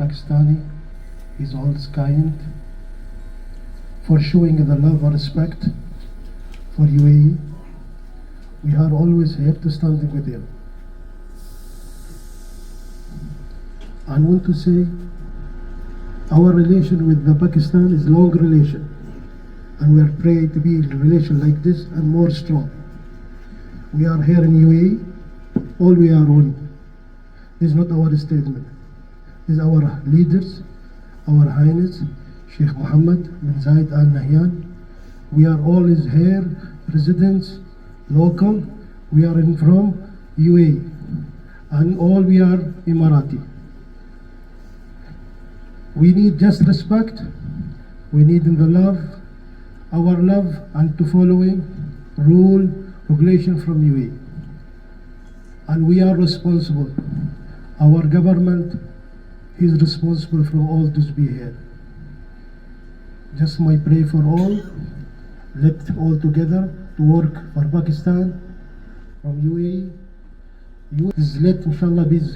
Pakistani. He's always kind, for showing the love and respect for UAE. We are always here to standing with him. I want to say our relation with the Pakistan is long relation, and we are praying to be in a relation like this and more strong. We are here in UAE, all we are one. This is not our statement. This is our leaders, our Highness Sheikh Mohammed bin Zayed Al Nahyan. We are all is here, residents, local. We are in from UAE, and all we are Emirati. We need just respect. We need in the love, our love, and to following rule, regulation from UAE. And we are responsible. Our government is responsible for all this be here. Just my pray for all. Let all together to work for Pakistan from UAE. Let inshallah biz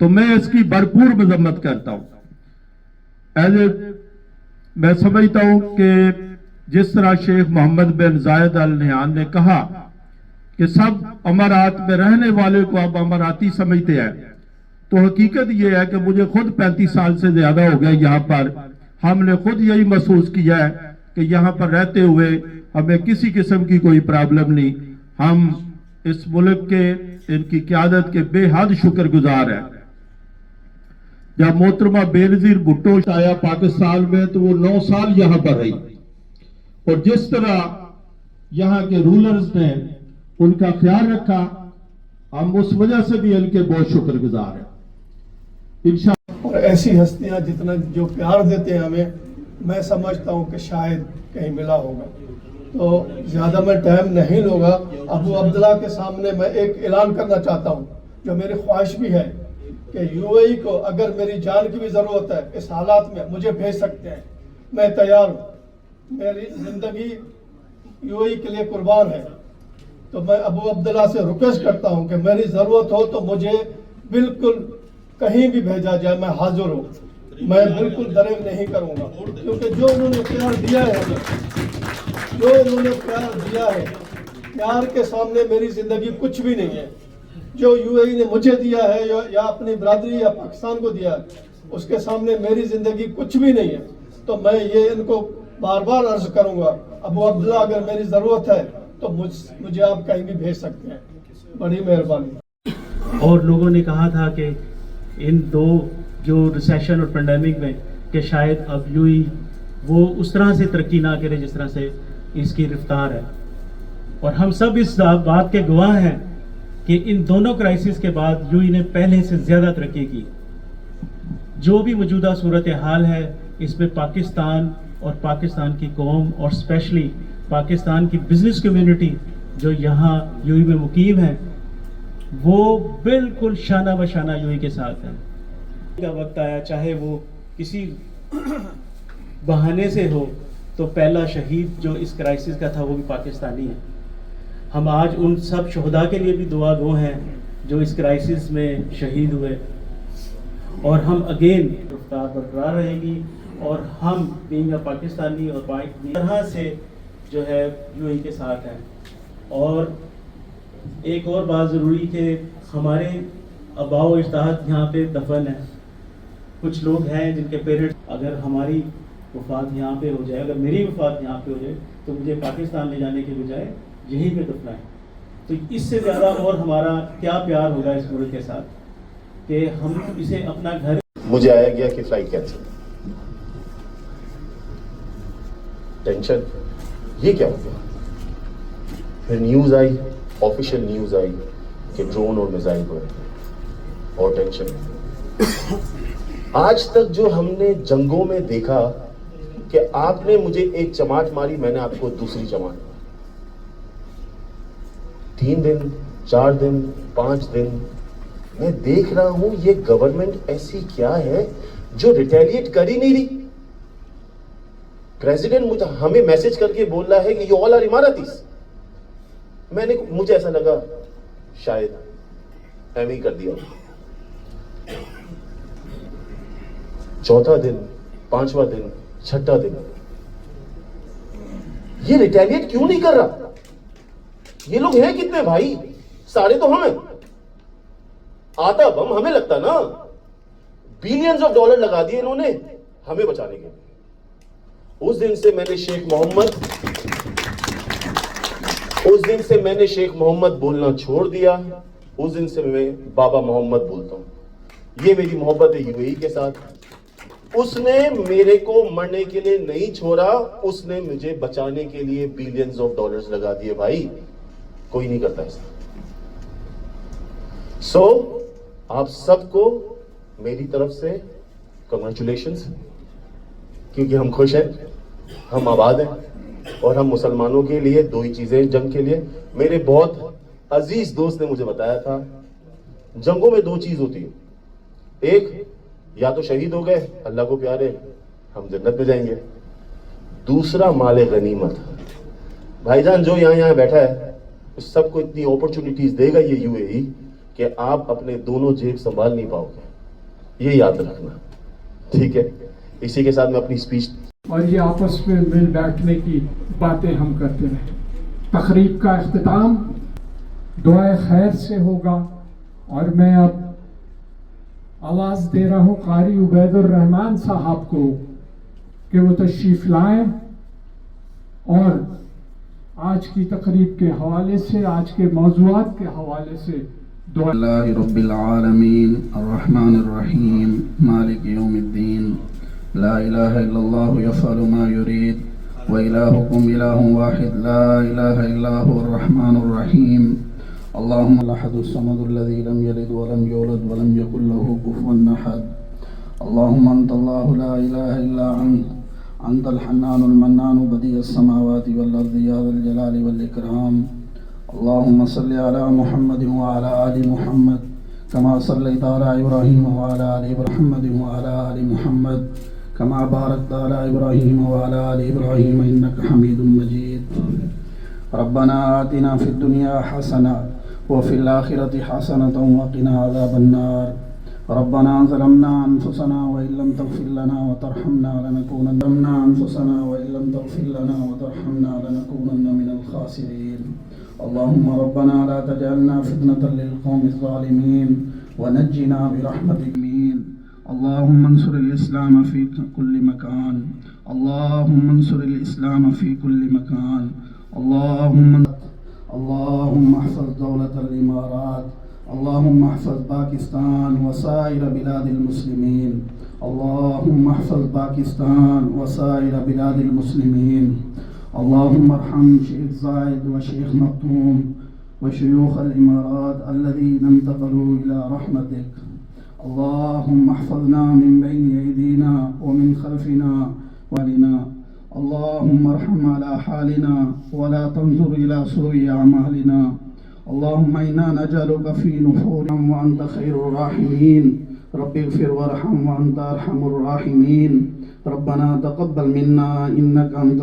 تو میں اس کی بھرپور مذمت کرتا ہوں. میں سمجھتا ہوں کہ جس طرح شیخ محمد بن زاید ال نہیان نے کہا کہ سب امارات میں رہنے والے کو اب اماراتی سمجھتے ہیں، تو حقیقت یہ ہے کہ مجھے خود 35 سال سے زیادہ ہو گیا یہاں پر. ہم نے خود یہی محسوس کیا ہے کہ یہاں پر رہتے ہوئے ہمیں کسی قسم کی کوئی پرابلم نہیں. ہم اس ملک کے ان کی قیادت کے بے حد شکر گزار ہیں. جب محترمہ بینظیر بھٹو آیا پاکستان میں تو وہ 9 سال یہاں پر رہی، اور جس طرح یہاں کے رولرز نے ان کا خیال رکھا، ہم اس وجہ سے بھی ان کے بہت شکر گزار ہیں. انشاءاللہ اور ایسی ہستیاں جتنا جو پیار دیتے ہیں ہمیں، میں سمجھتا ہوں کہ شاید کہیں ملا ہوگا. تو زیادہ میں ٹائم نہیں لوں گا. ابو عبداللہ کے سامنے میں ایک اعلان کرنا چاہتا ہوں جو میری خواہش بھی ہے کہ یو اے ای کو اگر میری جان کی بھی ضرورت ہے اس حالات میں مجھے بھیج سکتے ہیں، میں تیار ہوں. میری زندگی یو اے ای کے لیے قربان ہے. تو میں ابو عبداللہ سے ریکویسٹ کرتا ہوں کہ میری ضرورت ہو تو مجھے بالکل کہیں بھی بھیجا جائے، میں حاضر ہوں. میں بالکل دریغ نہیں کروں گا، کیونکہ جو انہوں نے پیار دیا ہے ہمیں، جو انہوں نے پیار دیا ہے، پیار کے سامنے میری زندگی کچھ بھی نہیں ہے. جو یو اے ای نے مجھے دیا ہے یا اپنی برادری یا پاکستان کو دیا ہے، اس کے سامنے میری زندگی کچھ بھی نہیں ہے. تو میں یہ ان کو بار بار عرض کروں گا، ابو عبداللہ اگر میری ضرورت ہے تو مجھے آپ کہیں بھی بھیج سکتے ہیں. بڑی مہربانی. اور لوگوں نے کہا تھا کہ ان دو جو ریسیشن اور پینڈیمک میں کہ شاید اب یو ای وہ اس طرح سے ترقی نہ کرے جس طرح سے اس کی رفتار ہے. اور ہم سب اس بات کے گواہ ہیں کہ ان دونوں کرائسس کے بعد یو ای نے پہلے سے زیادہ ترقی کی. جو بھی موجودہ صورتحال ہے اس میں پاکستان اور پاکستان کی قوم اور اسپیشلی پاکستان کی بزنس کمیونٹی جو یہاں یو اے میں مقیم ہے وہ بالکل شانہ بشانہ یو اے کے ساتھ ہے. کا وقت آیا چاہے وہ کسی بہانے سے ہو تو پہلا شہید جو اس کرائسس کا تھا وہ بھی پاکستانی ہے. ہم آج ان سب شہداء کے لیے بھی دعا گو ہیں جو اس کرائسس میں شہید ہوئے، اور ہم اگین رفتار برقرار رہے گی اور ہم بینگ پاکستانی اور طرح سے جو ہے یو اے کے ساتھ ہیں. اور ایک اور بات ضروری کہ ہمارے آباء و اجداد یہاں پہ دفن ہیں. کچھ لوگ ہیں جن کے پیرنٹس، اگر ہماری وفات یہاں پہ ہو جائے، اگر میری وفات یہاں پہ ہو جائے تو مجھے پاکستان لے جانے کے بجائے یہیں پہ دفنائیں. تو اس سے زیادہ اور ہمارا کیا پیار ہوگا اس ملک کے ساتھ کہ ہم اسے اپنا گھر. مجھے آیا گیا کہ فلائٹ کینسل. ٹینشن یہ کیا ہو گیا؟ پھر نیوز آئی، آفیشیل نیوز آئی کہ ڈرون اور میزائل ہوئے، اور ٹینشن. آج تک جو ہم نے جنگوں میں دیکھا کہ آپ نے مجھے ایک چماٹ ماری، میں نے آپ کو دوسری چماٹ ماری. 3 دن 4 دن 5 دن میں دیکھ رہا ہوں یہ گورنمنٹ ایسی کیا ہے جو ریٹیلیٹ کر ہی نہیں رہی. پریزیڈنٹ ہمیں میسج کر کے بول رہا ہے کہ یو آل آر اماراتیز. مجھے ایسا لگا شاید ایم ہی کر دیا. چوتھا دن، 5واں دن، 6واں دن، یہ ریٹیلیٹ کیوں نہیں کر رہا؟ یہ لوگ ہیں کتنے بھائی؟ سارے تو ہم ہیں. آتا بم ہمیں لگتا نا. بلینز آف ڈالر لگا دیے انہوں نے ہمیں بچانے کے. اس دن سے میں نے شیخ محمد بولنا چھوڑ دیا. اس دن سے میں بابا محمد بولتا ہوں. یہ میری محبت ہے یو اے ای کے ساتھ. اس نے میرے کو مرنے کے لیے نہیں چھوڑا، اس نے مجھے بچانے کے لیے بلینز آف ڈالرز لگا دیے. بھائی کوئی نہیں کرتا ایسا. سو آپ سب کو میری طرف سے کنگریچولیشنز، کیونکہ ہم خوش ہیں، ہم آباد ہیں. اور ہم مسلمانوں کے لیے 2 ہی چیزیں جنگ کے لیے. میرے بہت عزیز دوست نے مجھے بتایا تھا جنگوں میں 2 چیز ہوتی ہے. ایک یا تو شہید ہو گئے، اللہ کو پیارے، ہم جنت میں جائیں گے. دوسرا مال غنیمت. بھائی جان جو یہاں بیٹھا ہے سب کو اتنی اپرچونٹیز دے گا یہ یو اے ای کہ آپ اپنے دونوں جیب سنبھال نہیں پاؤ گے. یہ یاد رکھنا, ٹھیک ہے. اسی کے ساتھ میں اپنی اسپیچ اور یہ آپس میں مل بیٹھنے کی باتیں ہم کرتے رہے. تقریب کا اختتام دعائے خیر سے ہوگا اور میں اب آواز دے رہا ہوں قاری عبید الرحمان صاحب کو کہ وہ تشریف لائیں اور آج کی تقریب کے حوالے سے, آج کے موضوعات کے حوالے سے دعا. اللہ رب العالمین الرحمن الرحیم مالک یوم الدین لا الہ الا اللہ یفعل ما یرید وإلہکم الہ واحد لا الہ الا هو الرحمن الرحیم. اللہم الاحد الصمد الذی لم یلد ولم یولد ولم یکن له کفوا احد. اللہم انت اللہ لا الہ الا انت الحنان المنان بدیع السماوات والارض یا ذا الجلال والاکرام. اللہم صلی علی محمد وعلی آل محمد کما صلیت علی ابراہیم وعلی آل محمد وعلی آل محمد کما بارکت علی ابراہیم وعلی آل ابراہیم انک حمید مجید. ربنا آتنا فی الدنیا حسنہ وفی الآخرۃ حسنۃ وقنا عذاب النار. ربنا ظلمنا انفسنا وإن لم تغفر لنا وترحمنا لنكونن من الخاسرين. اللهم ربنا لا تجعلنا فتنة للقوم الظالمين ونجنا برحمتك. اللهم انصر الإسلام في كل مكان. اللهم انصر الإسلام في كل مكان. اللهم احفظ دولة الإمارات. اللهم احفظ باکستان وسائر بلاد المسلمین. اللهم احفظ باکستان وسائر بلاد المسلمین. اللهم ارحم شیخ زاید وشیخ مختوم وشيوخ الإمارات الذين انتقلوا إلى رحمتك. اللهم احفظنا من بين أيدينا ومن خلفنا ولنا. اللهم ارحم على حالنا ولا تنظر إلى سوء أعمالنا. اللهم إنا نجعلك في نحورهم وأنت خير الراحمين. رب اغفر وارحم وأنت أرحم الراحمين. ربنا تقبل منا إنك أنت